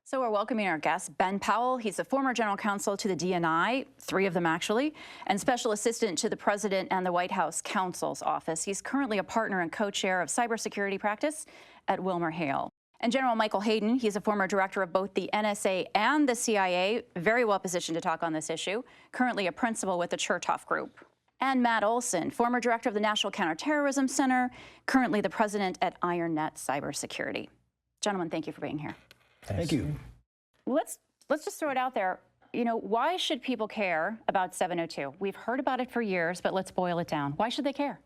So we're welcoming our guest, Ben Powell. He's a former general counsel to the DNI, three of them actually, and special assistant to the president and the White House counsel's office. He's currently a partner and co-chair of cybersecurity practice at WilmerHale. And General Michael Hayden, he's a former director of both the NSA and the CIA, very well positioned to talk on this issue, currently a principal with the Chertoff Group. And Matt Olson, former director of the National Counterterrorism Center, currently the president at IronNet Cybersecurity. Gentlemen, thank you for being here. Thank you. Let's just throw it out there. You know, why should people care about 702? We've heard about it for years, but let's boil it down. Why should they care?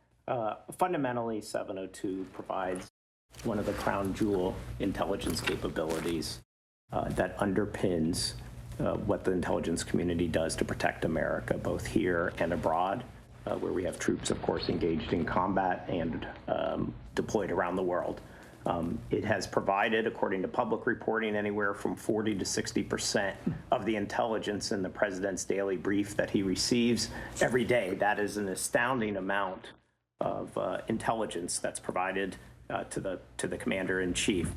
Fundamentally, 702 provides one of the crown jewel intelligence capabilities that underpins what the intelligence community does to protect America, both here and abroad, where we have troops, of course, engaged in combat and deployed around the world. It has provided, according to public reporting, anywhere from 40 to 60% of the intelligence in the president's daily brief that he receives every day. That is an astounding amount of intelligence that's provided to the commander-in-chief.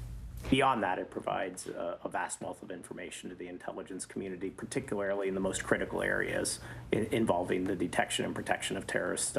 Beyond that, it provides a vast wealth of information to the intelligence community, particularly in the most critical areas involving the detection and protection of terrorist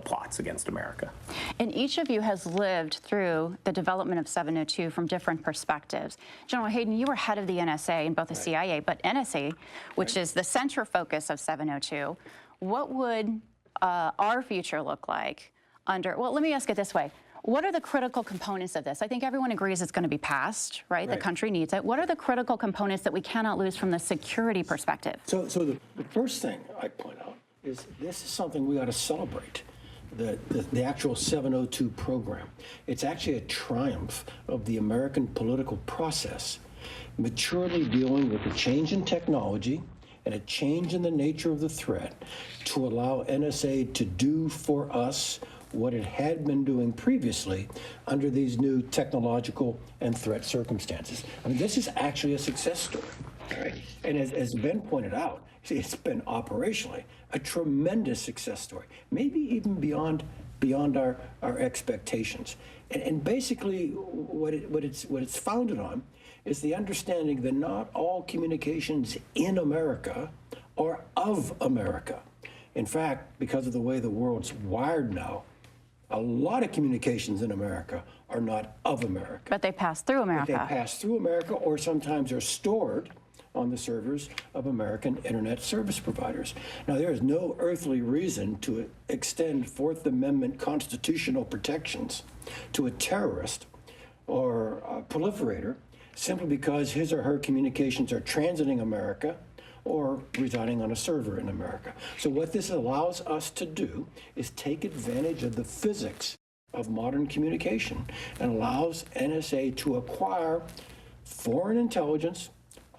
plots against America. And each of you has lived through the development of 702 from different perspectives. General Hayden, you were head of the NSA in both the CIA, but NSA, which is the center focus of 702, what would our future look like under, well, let me ask it this way. What are the critical components of this? I think everyone agrees it's going to be passed, right? The country needs it. What are the critical components that we cannot lose from the security perspective? So the first thing I point out is this is something we ought to celebrate, the actual 702 program. It's actually a triumph of the American political process, maturely dealing with the change in technology and a change in the nature of the threat to allow NSA to do for us what it had been doing previously under these new technological and threat circumstances. I mean, this is actually a success story, right? And as Ben pointed out, it's been operationally a tremendous success story, maybe even beyond our expectations. And basically, what it's founded on is the understanding that not all communications in America are of America. In fact, because of the way the world's wired now, a lot of communications in America are not of America. But they pass through America. But they pass through America, or sometimes are stored on the servers of American internet service providers. Now, there is no earthly reason to extend Fourth Amendment constitutional protections to a terrorist or a proliferator simply because his or her communications are transiting America or residing on a server in America. So what this allows us to do is take advantage of the physics of modern communication and allows NSA to acquire foreign intelligence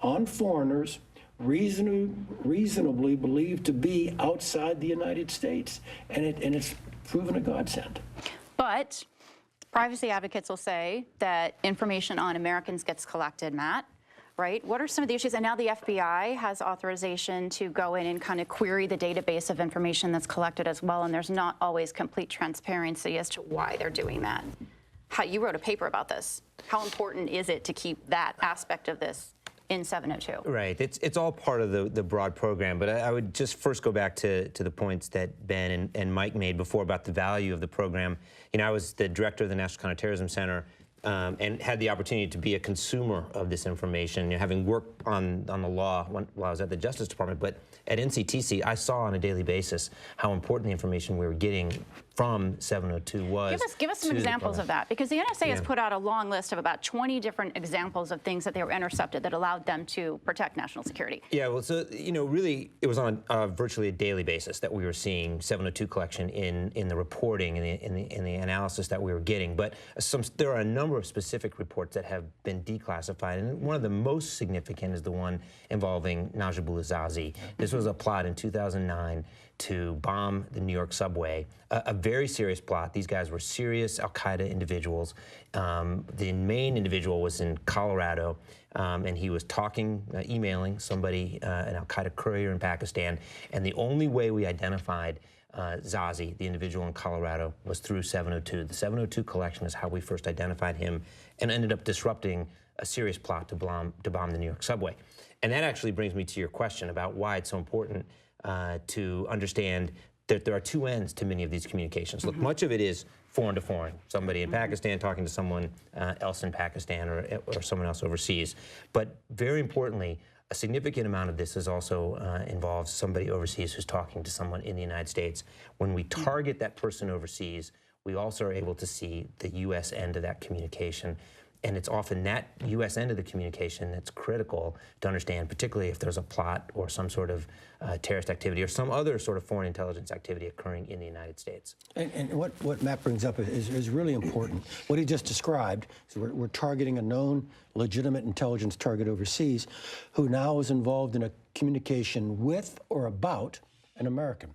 on foreigners reasonably believed to be outside the United States. And it's proven a godsend. But privacy advocates will say that information on Americans gets collected, Matt. Right? What are some of the issues? And now the FBI has authorization to go in and kind of query the database of information that's collected as well, and there's not always complete transparency as to why they're doing that. You wrote a paper about this. How important is it to keep that aspect of this in 702? Right. It's all part of the broad program, but I would just first go back to the points that Ben and Mike made before about the value of the program. You know, I was the director of the National Counterterrorism Center, and had the opportunity to be a consumer of this information, you know, having worked on the law while I was at the Justice Department. But at NCTC, I saw on a daily basis how important the information we were getting from 702 was. Give us some examples of that, because the NSA has put out a long list of about 20 different examples of things that they were intercepted that allowed them to protect national security. Yeah, well, so, you know, really, it was on virtually a daily basis that we were seeing 702 collection in the reporting and in the analysis that we were getting. But there are a number of specific reports that have been declassified, and one of the most significant is the one involving Najibullah Zazi. This was a plot in 2009 to bomb the New York subway, a very serious plot. These guys were serious al-Qaeda individuals. The main individual was in Colorado, and he was talking, emailing somebody, an al-Qaeda courier in Pakistan, and the only way we identified Zazi, the individual in Colorado, was through 702. The 702 collection is how we first identified him and ended up disrupting a serious plot to bomb the New York subway. And that actually brings me to your question about why it's so important to understand that there are two ends to many of these communications. Look, much of it is foreign to foreign, somebody in Pakistan talking to someone else in Pakistan or someone else overseas. But very importantly, a significant amount of this is also involves somebody overseas who's talking to someone in the United States. When we target that person overseas, we also are able to see the U.S. end of that communication. And it's often that U.S. end of the communication that's critical to understand, particularly if there's a plot or some sort of terrorist activity or some other sort of foreign intelligence activity occurring in the United States. And what Matt brings up is really important. What he just described is we're targeting a known legitimate intelligence target overseas who now is involved in a communication with or about an American.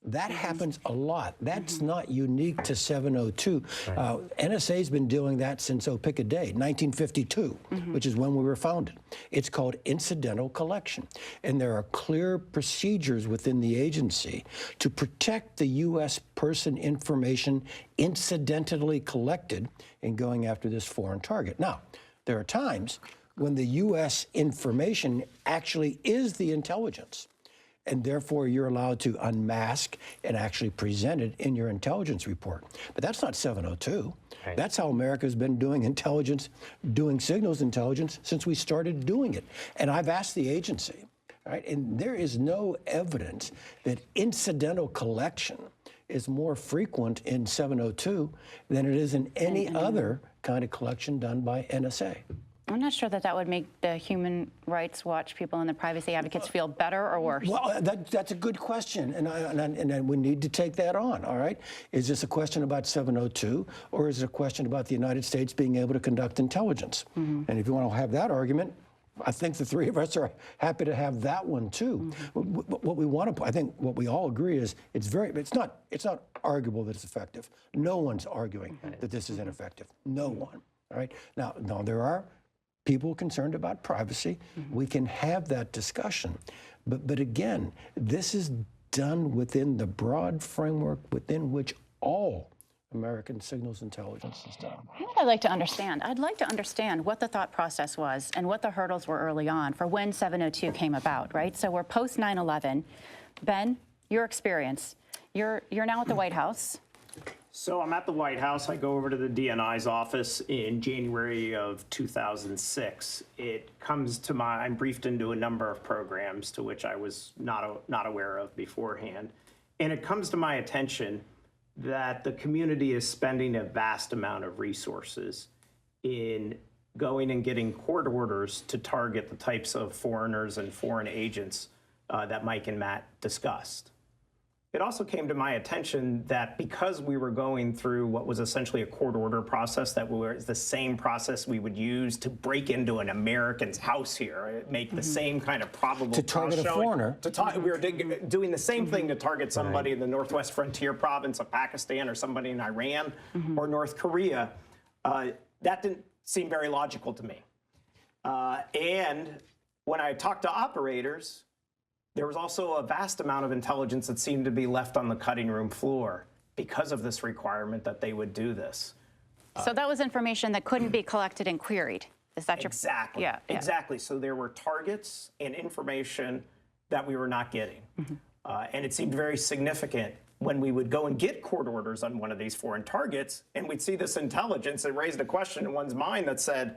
That happens a lot. That's not unique to 702. Right. NSA's been doing that since Pick a Day, 1952, which is when we were founded. It's called incidental collection. And there are clear procedures within the agency to protect the U.S. person information incidentally collected in going after this foreign target. Now, there are times when the U.S. information actually is the intelligence. And therefore, you're allowed to unmask and actually present it in your intelligence report. But that's not 702. Right. That's how America's been doing intelligence, doing signals intelligence since we started doing it. And I've asked the agency, right, and there is no evidence that incidental collection is more frequent in 702 than it is in any other kind of collection done by NSA. I'm not sure that would make the Human Rights Watch people and the privacy advocates feel better or worse. Well, that's a good question, and we need to take that on, all right? Is this a question about 702, or is it a question about the United States being able to conduct intelligence? And if you want to have that argument, I think the three of us are happy to have that one too. What we want to, I think, what we all agree is it's not arguable that it's effective. No one's arguing that this is ineffective. No one. All right. Now, there are people concerned about privacy. We can have that discussion. But again, this is done within the broad framework within which all American signals intelligence is done. I'd like to understand. I'd like to understand what the thought process was and what the hurdles were early on for when 702 came about, right? So we're post 9/11. Ben, your experience. You're now at the White House. So I'm at the White House. I go over to the DNI's office in January of 2006. It comes to I'm briefed into a number of programs to which I was not aware of beforehand. And it comes to my attention that the community is spending a vast amount of resources in going and getting court orders to target the types of foreigners and foreign agents that Mike and Matt discussed. It also came to my attention that because we were going through what was essentially a court order process, that was the same process we would use to break into an American's house here, make the same kind of probable to target a foreigner. We were doing the same thing to target somebody in the Northwest Frontier province of Pakistan or somebody in Iran or North Korea. That didn't seem very logical to me. And when I talked to operators, there was also a vast amount of intelligence that seemed to be left on the cutting room floor because of this requirement that they would do this. So that was information that couldn't be collected and queried. Is that exactly? Yeah. Exactly. So there were targets and information that we were not getting. And it seemed very significant when we would go and get court orders on one of these foreign targets, and we'd see this intelligence. It raised a question in one's mind that said,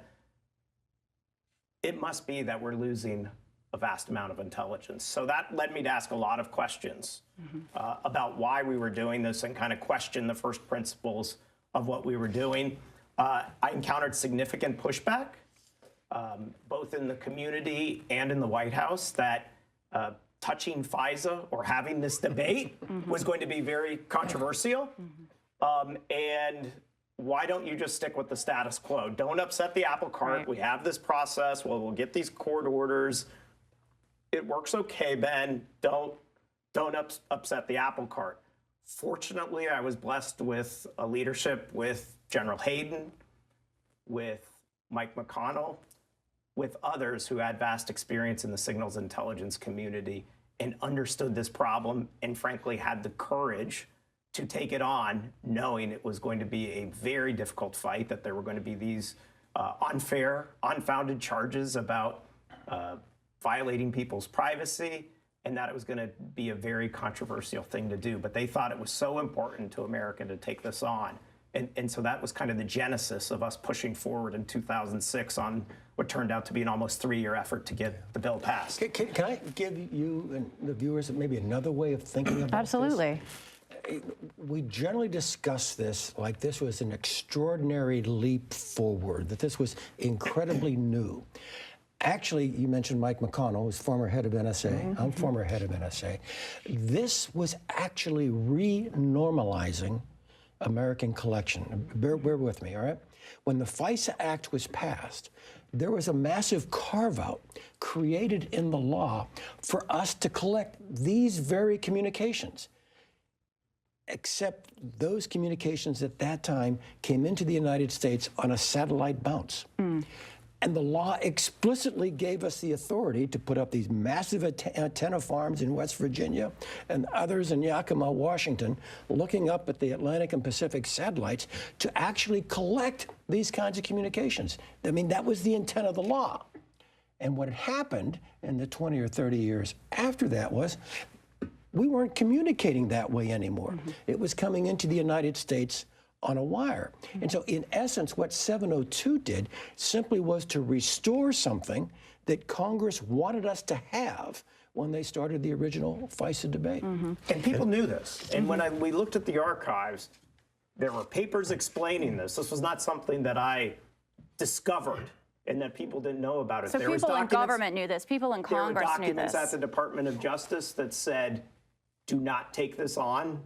it must be that we're losing a vast amount of intelligence. So that led me to ask a lot of questions about why we were doing this and kind of question the first principles of what we were doing. I encountered significant pushback, both in the community and in the White House, that touching FISA or having this debate was going to be very controversial. And why don't you just stick with the status quo? Don't upset the apple cart. Right. We have this process. We'll get these court orders. It works okay, Ben. Don't upset the apple cart. Fortunately, I was blessed with a leadership with General Hayden, with Mike McConnell, with others who had vast experience in the signals intelligence community and understood this problem and frankly had the courage to take it on, knowing it was going to be a very difficult fight, that there were going to be these unfair, unfounded charges about violating people's privacy, and that it was going to be a very controversial thing to do. But they thought it was so important to America to take this on. And so that was kind of the genesis of us pushing forward in 2006 on what turned out to be an almost 3-year effort to get the bill passed. Can I give you and the viewers maybe another way of thinking about Absolutely. this? We generally discuss this like this was an extraordinary leap forward, that this was incredibly new. Actually, you mentioned Mike McConnell, who's former head of NSA. I'm former head of NSA. This was actually re-normalizing American collection. Bear with me, all right? When the FISA Act was passed, there was a massive carve-out created in the law for us to collect these very communications, except those communications at that time came into the United States on a satellite bounce. And the law explicitly gave us the authority to put up these massive antenna farms in West Virginia and others in Yakima, Washington, looking up at the Atlantic and Pacific satellites to actually collect these kinds of communications. I mean, that was the intent of the law. And what had happened in the 20 or 30 years after that was we weren't communicating that way anymore. It was coming into the United States on a wire. And so in essence, what 702 did simply was to restore something that Congress wanted us to have when they started the original FISA debate. And people knew this. And when we looked at the archives, there were papers explaining this. This was not something that I discovered and that people didn't know about it. So people in government knew this. People in Congress knew this. There were documents at the Department of Justice that said, do not take this on.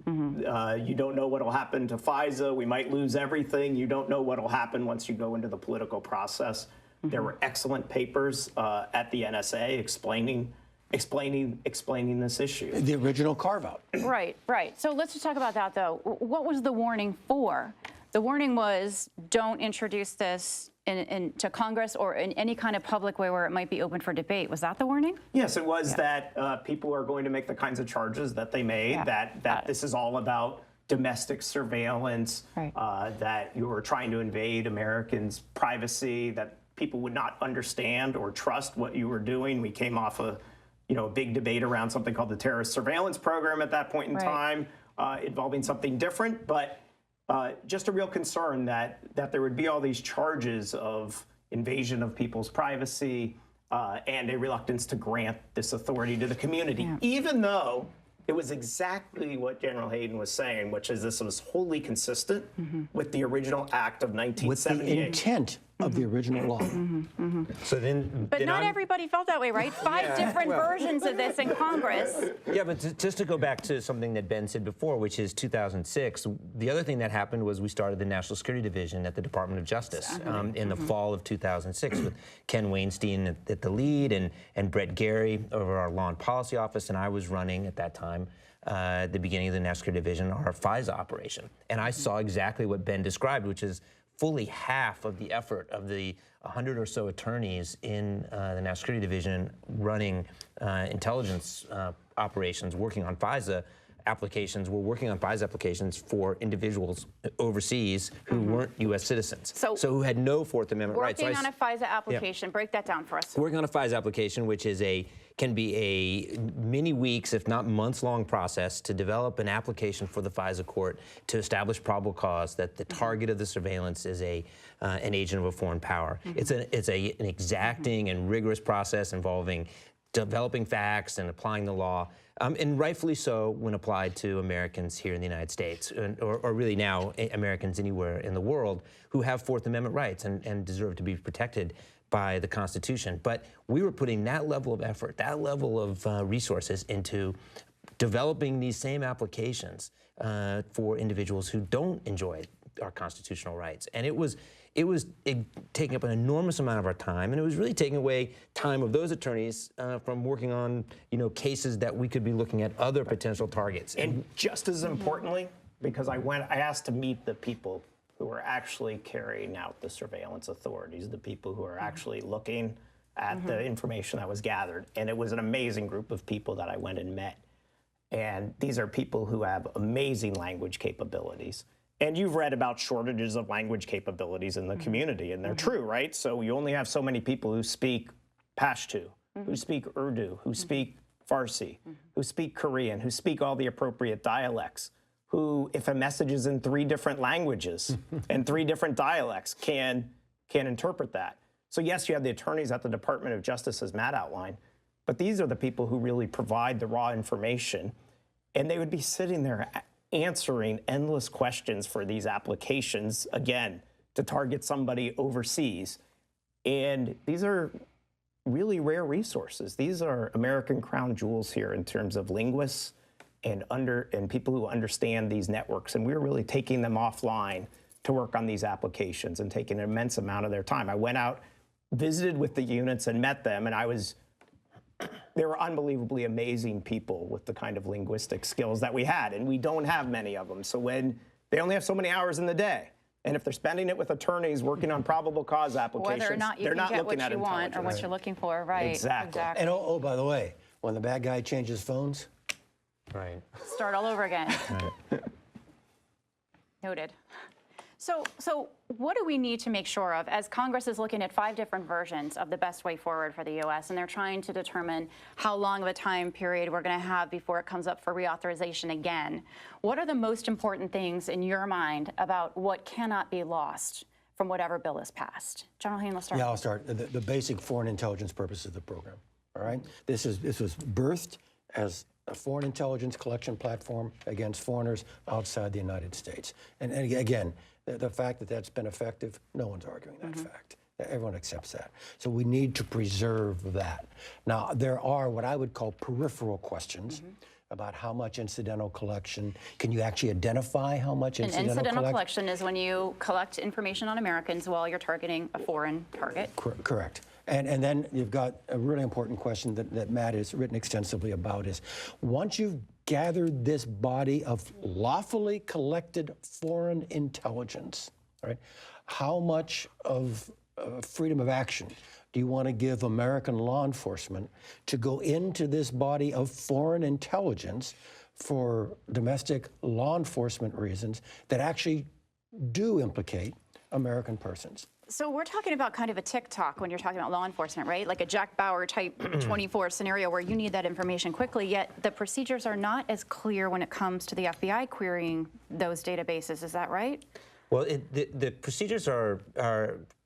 You don't know what will happen to FISA. We might lose everything. You don't know what will happen once you go into the political process. There were excellent papers at the NSA explaining this issue. The original carve-out. Right. So let's just talk about that, though. What was the warning for? The warning was don't introduce this to Congress or in any kind of public way where it might be open for debate. Was that the warning? Yes, it was that people are going to make the kinds of charges that they made, that this is all about domestic surveillance, that you were trying to invade Americans' privacy, that people would not understand or trust what you were doing. We came off a big debate around something called the terrorist surveillance program at that point in time, involving something different, but just a real concern that there would be all these charges of invasion of people's privacy and a reluctance to grant this authority to the community, even though it was exactly what General Hayden was saying, which is this was wholly consistent with the original act of 1978. With the intent of the original law. So but not everybody felt that way, right? 5 different versions of this in Congress. Yeah, but just to go back to something that Ben said before, which is 2006, the other thing that happened was we started the National Security Division at the Department of Justice in the fall of 2006 with Ken Weinstein at the lead and Brett Gary over our Law and Policy Office, and I was running at that time at the beginning of the National Security Division, our FISA operation. And I saw exactly what Ben described, which is fully half of the effort of the 100 or so attorneys in the National Security Division running intelligence operations, working on FISA applications. We're working on FISA applications for individuals overseas who weren't U.S. citizens, so who had no Fourth Amendment rights. Working on a FISA application. Break that down for us. Working on a FISA application, which is can be a many weeks, if not months-long process to develop an application for the FISA court to establish probable cause that the target of the surveillance is an agent of a foreign power. It's an exacting and rigorous process involving developing facts and applying the law, and rightfully so when applied to Americans here in the United States, or really now Americans anywhere in the world who have Fourth Amendment rights and deserve to be protected by the Constitution. But we were putting that level of effort, that level of resources into developing these same applications for individuals who don't enjoy our constitutional rights. And it was taking up an enormous amount of our time, and it was really taking away time of those attorneys from working on cases that we could be looking at other potential targets. And just as importantly, because I asked to meet the people who are actually carrying out the surveillance authorities, the people who are actually looking at the information that was gathered. And it was an amazing group of people that I went and met. And these are people who have amazing language capabilities. And you've read about shortages of language capabilities in the community, and they're true, right? So you only have so many people who speak Pashto, who speak Urdu, who speak Farsi, who speak Korean, who speak all the appropriate dialects, who, if a message is in 3 different languages and 3 different dialects, can interpret that. So yes, you have the attorneys at the Department of Justice, as Matt outlined, but these are the people who really provide the raw information, and they would be sitting there answering endless questions for these applications, again, to target somebody overseas. And these are really rare resources. These are American crown jewels here in terms of linguists and people who understand these networks. And we're really taking them offline to work on these applications and taking an immense amount of their time. I went out, visited with the units and met them, and they were unbelievably amazing people with the kind of linguistic skills that we had, and we don't have many of them. So when they only have so many hours in the day, and if they're spending it with attorneys working on probable cause applications, whether or not you they're can not get looking what at you want or what you're looking for, right? Exactly. And oh, by the way, when the bad guy changes phones, Right. Start all over again. Right. Noted. So what do we need to make sure of as Congress is looking at 5 different versions of the best way forward for the U.S. and they're trying to determine how long of a time period we're going to have before it comes up for reauthorization again? What are the most important things in your mind about what cannot be lost from whatever bill is passed? General Hayne, let's start. yeah, I'll start. The basic foreign intelligence purpose of the program. All right, this was birthed as a foreign intelligence collection platform against foreigners outside the United States. And again, the fact that that's been effective, no one's arguing that fact. Everyone accepts that. So we need to preserve that. Now, there are what I would call peripheral questions about how much incidental collection. Can you actually identify how much incidental collection is when you collect information on Americans while you're targeting a foreign target? Correct. And then you've got a really important question that Matt has written extensively about is, once you've gathered this body of lawfully collected foreign intelligence, right, how much of freedom of action do you want to give American law enforcement to go into this body of foreign intelligence for domestic law enforcement reasons that actually do implicate American persons? So we're talking about kind of a TikTok when you're talking about law enforcement, right? Like a Jack Bauer type 24 scenario where you need that information quickly, yet the procedures are not as clear when it comes to the FBI querying those databases. Is that right? Well, the procedures are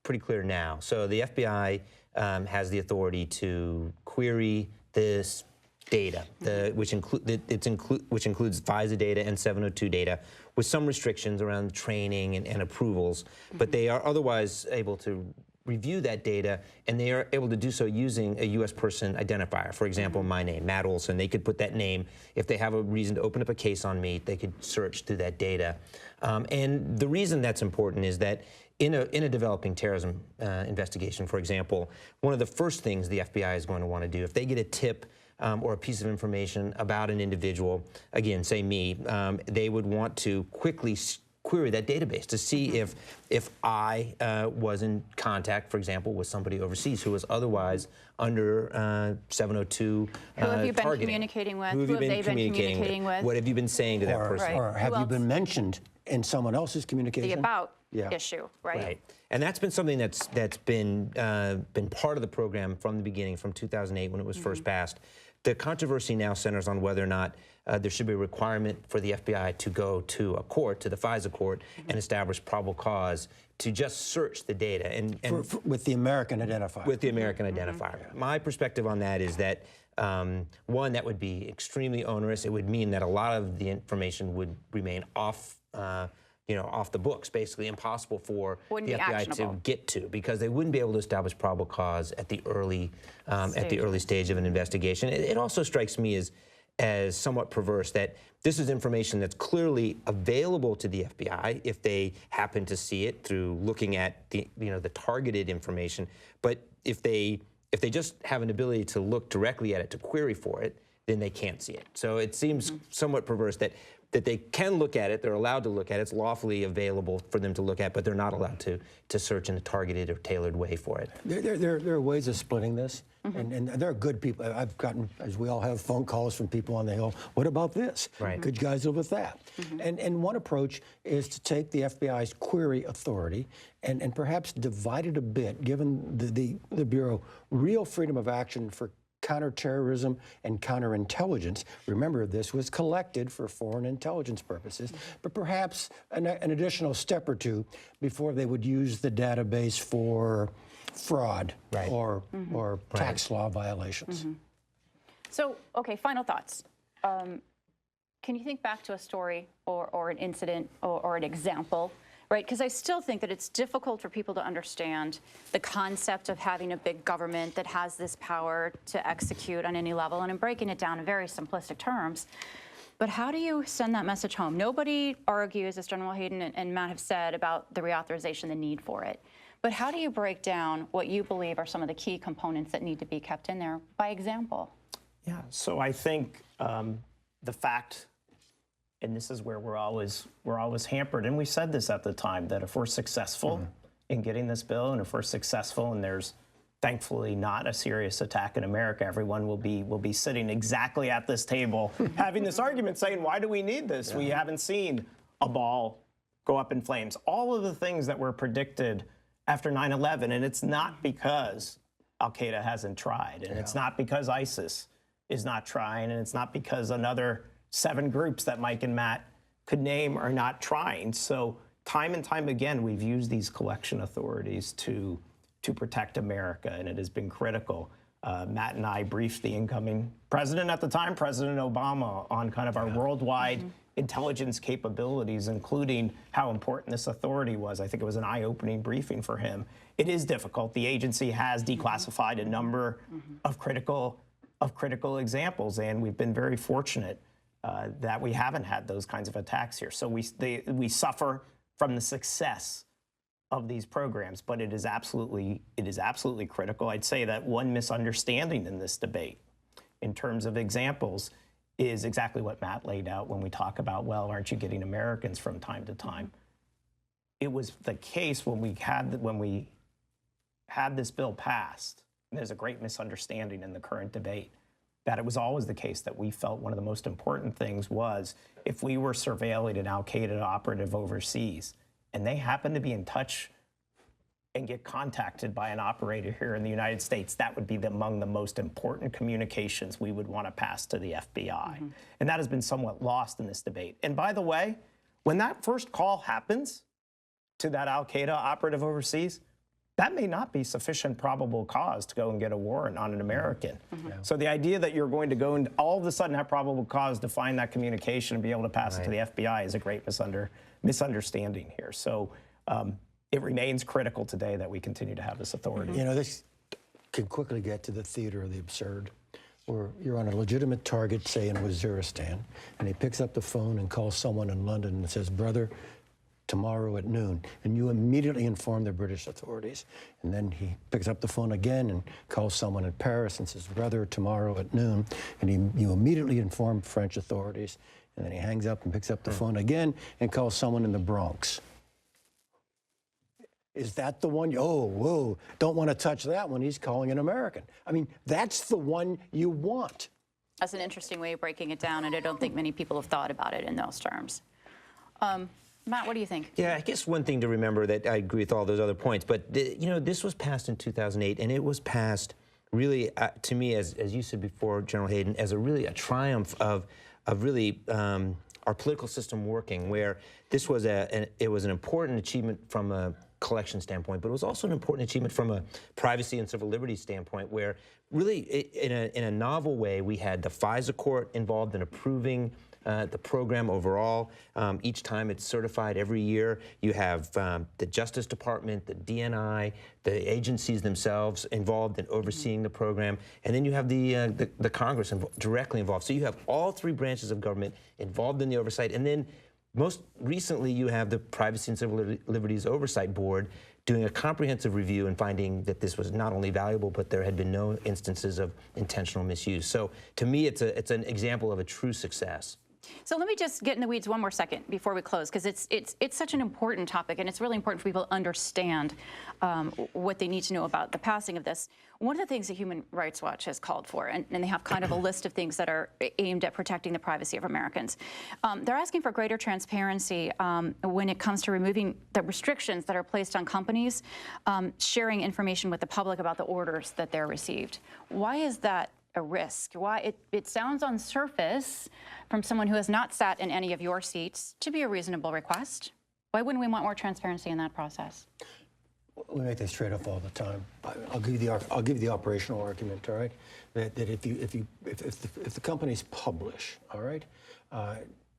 pretty clear now. So the FBI has the authority to query this data, which includes FISA data and 702 data, with some restrictions around training and approvals. But they are otherwise able to review that data, and they are able to do so using a U.S. person identifier. For example, my name, Matt Olson. They could put that name. If they have a reason to open up a case on me, they could search through that data. And the reason that's important is that in a developing terrorism investigation, for example, one of the first things the FBI is going to want to do, if they get a tip or a piece of information about an individual, again, say me, they would want to quickly query that database to see if I was in contact, for example, with somebody overseas who was otherwise under 702 Who have you been targeting. communicating with? Who have you been communicating with? What have you been saying to that person? Or have you been mentioned in someone else's communication? The about issue, right? Right. And that's been something that's been part of the program from the beginning, from 2008 when it was first passed. The controversy now centers on whether or not there should be a requirement for the FBI to go to a court, to the FISA court, and establish probable cause to just search the data. With the American identifier. With the American identifier. My perspective on that is that, one, that would be extremely onerous. It would mean that a lot of the information would remain off the books, basically impossible for the FBI to get to, because they wouldn't be able to establish probable cause at the early stage of an investigation. It also strikes me as somewhat perverse that this is information that's clearly available to the FBI if they happen to see it through looking at the targeted information. But if they just have an ability to look directly at it, to query for it, then they can't see it. So it seems somewhat perverse that they can look at it, they're allowed to look at it, it's lawfully available for them to look at, but they're not allowed to search in a targeted or tailored way for it. There are ways of splitting this, and there are good people. I've gotten, as we all have, phone calls from people on the Hill. What about this? Right. Could you guys live with that? And one approach is to take the FBI's query authority and perhaps divide it a bit, given the Bureau real freedom of action for counterterrorism and counterintelligence. Remember, this was collected for foreign intelligence purposes, but perhaps an additional step or two before they would use the database for fraud or tax law violations. So, okay, final thoughts. Can you think back to a story or an incident or an example? Right, because I still think that it's difficult for people to understand the concept of having a big government that has this power to execute on any level, and I'm breaking it down in very simplistic terms. But how do you send that message home? Nobody argues, as General Hayden and Matt have said, about the reauthorization, the need for it. But how do you break down what you believe are some of the key components that need to be kept in there by example? Yeah, so I think the fact, and this is where we're always hampered, and we said this at the time, that if we're successful in getting this bill, and if we're successful and there's thankfully not a serious attack in America, everyone will be sitting exactly at this table having this argument saying, why do we need this? We haven't seen a ball go up in flames. All of the things that were predicted after 9/11, and it's not because Al-Qaeda hasn't tried, and it's not because ISIS is not trying, and it's not because another 7 groups that Mike and Matt could name are not trying. So time and time again, we've used these collection authorities to protect America, and it has been critical. Matt and I briefed the incoming president at the time, President Obama, on kind of our worldwide intelligence capabilities, including how important this authority was. I think it was an eye-opening briefing for him. It is difficult. The agency has declassified a number of critical examples, and we've been very fortunate that we haven't had those kinds of attacks here. So we suffer from the success of these programs, but it is absolutely critical. I'd say that one misunderstanding in this debate, in terms of examples, is exactly what Matt laid out when we talk about, well, aren't you getting Americans from time to time? It was the case when we had this bill passed. And there's a great misunderstanding in the current debate that it was always the case that we felt one of the most important things was if we were surveilling an Al-Qaeda operative overseas and they happen to be in touch and get contacted by an operator here in the United States, that would be among the most important communications we would want to pass to the FBI. And that has been somewhat lost in this debate. And by the way, when that first call happens to that Al-Qaeda operative overseas, that may not be sufficient probable cause to go and get a warrant on an American. So the idea that you're going to go and all of a sudden have probable cause to find that communication and be able to pass it to the FBI is a great misunderstanding here. So it remains critical today that we continue to have this authority. You know, this can quickly get to the theater of the absurd, where you're on a legitimate target, say in Waziristan, and he picks up the phone and calls someone in London and says, brother, tomorrow at noon, and you immediately inform the British authorities. And then he picks up the phone again and calls someone in Paris and says, brother, tomorrow at noon, and you immediately inform French authorities. And then he hangs up and picks up the phone again and calls someone in the Bronx. Is that the one? Oh, whoa, don't want to touch that one. He's calling an American. I mean, that's the one you want. That's an interesting way of breaking it down, and I don't think many people have thought about it in those terms. Matt, what do you think? Yeah, I guess one thing to remember, that I agree with all those other points, but you know, this was passed in 2008, and it was passed really, to me, as you said before, General Hayden, as a triumph of really our political system working, where this was it was an important achievement from a collection standpoint, but it was also an important achievement from a privacy and civil liberties standpoint, where really, in a novel way, we had the FISA court involved in approving the program overall. Each time it's certified every year. You have the Justice Department, the DNI, the agencies themselves involved in overseeing the program, and then you have the Congress directly involved. So you have all 3 branches of government involved in the oversight, and then most recently you have the Privacy and Civil Liberties Oversight Board doing a comprehensive review and finding that this was not only valuable, but there had been no instances of intentional misuse. So to me, it's an example of a true success. So let me just get in the weeds one more second before we close, because it's such an important topic, and it's really important for people to understand what they need to know about the passing of this. One of the things that Human Rights Watch has called for, and they have kind of a list of things that are aimed at protecting the privacy of Americans. They're asking for greater transparency when it comes to removing the restrictions that are placed on companies sharing information with the public about the orders that they're received. Why is that a risk? Why it sounds on surface from someone who has not sat in any of your seats to be a reasonable request. Why wouldn't we want more transparency in that process? We make this trade-off all the time. I'll give you the operational argument. All right, that if the companies publish, all right,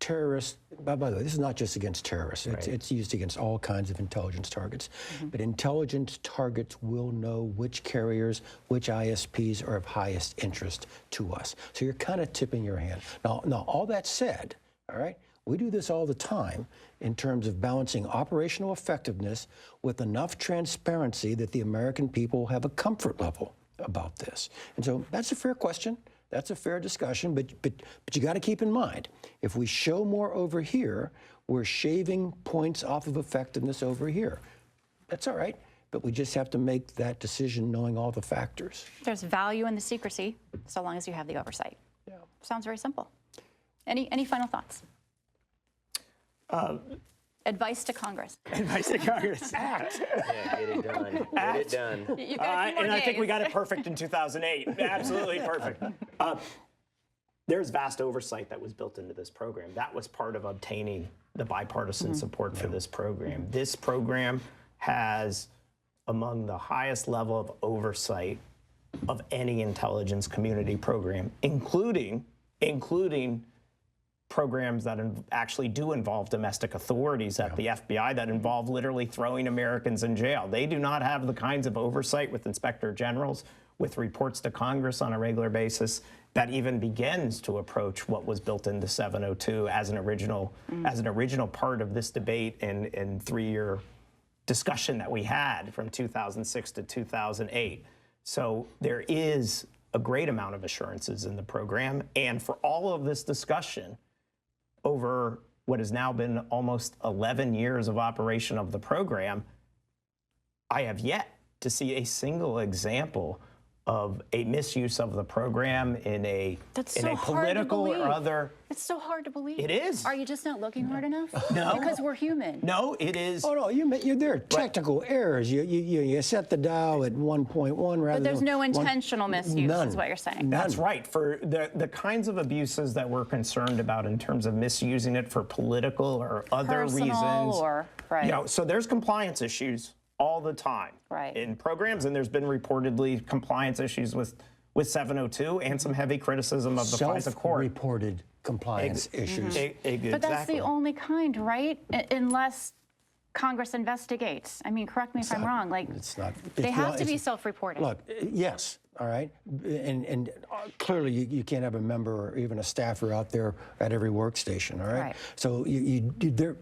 terrorists. By the way, this is not just against terrorists. It's used against all kinds of intelligence targets. But intelligence targets will know which carriers, which ISPs are of highest interest to us. So you're kind of tipping your hand. Now, all that said, all right, we do this all the time in terms of balancing operational effectiveness with enough transparency that the American people have a comfort level about this. And so that's a fair question. That's a fair discussion, but you got to keep in mind, if we show more over here, we're shaving points off of effectiveness over here. That's all right, but we just have to make that decision knowing all the factors. There's value in the secrecy, so long as you have the oversight. Yeah. Sounds very simple. Any final thoughts? Advice to Congress. Advice to Congress. Act. Yeah, get it done. Get it done. You've got a few more and I think we days. got it perfect in 2008. Absolutely perfect. There's vast oversight that was built into this program. That was part of obtaining the bipartisan support for this program. This program has among the highest level of oversight of any intelligence community program, including programs that actually do involve domestic authorities at the FBI that involve literally throwing Americans in jail. They do not have the kinds of oversight with inspector generals, with reports to Congress on a regular basis, that even begins to approach what was built into 702 as an original part of this debate and 3-year discussion that we had from 2006 to 2008. So there is a great amount of assurances in the program, and for all of this discussion over what has now been almost 11 years of operation of the program, I have yet to see a single example of a misuse of the program in a political or other. It's so hard to believe. It is. Are you just not looking hard enough? No. Because we're human. No, it is. Oh no, there are technical errors. You set the dial at 1.1 rather than. But there's no intentional misuse, None. is what you're saying. That's right. For the kinds of abuses that we're concerned about in terms of misusing it for political or other Personal reasons. or, right. So there's compliance issues all the time in programs, and there's been reportedly compliance issues with 702 and some heavy criticism of the FISA court. Self-reported compliance issues. Exactly. But that's the only kind, right? Unless Congress investigates. I mean, correct me if I'm wrong. Like, It's not. they have to be self-reported. Look, yes, all right, and clearly you can't have a member or even a staffer out there at every workstation, all right? Right. So there.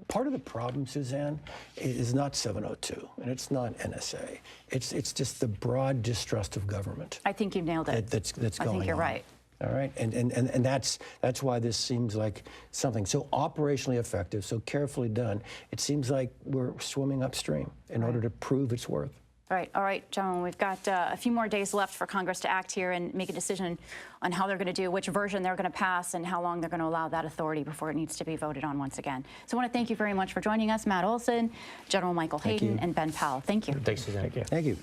Part of the problem, Suzanne, is not 702, and it's not NSA. It's just the broad distrust of government. I think you nailed it. That's going on. I think you're right. All right, and that's why this seems like something so operationally effective, so carefully done. It seems like we're swimming upstream in order to prove its worth. All right, gentlemen, we've got a few more days left for Congress to act here and make a decision on how they're going to do, which version they're going to pass, and how long they're going to allow that authority before it needs to be voted on once again. So I want to thank you very much for joining us, Matt Olson, General Michael Hayden, and Ben Powell. Thank you. Thanks, Suzanne. Thank you.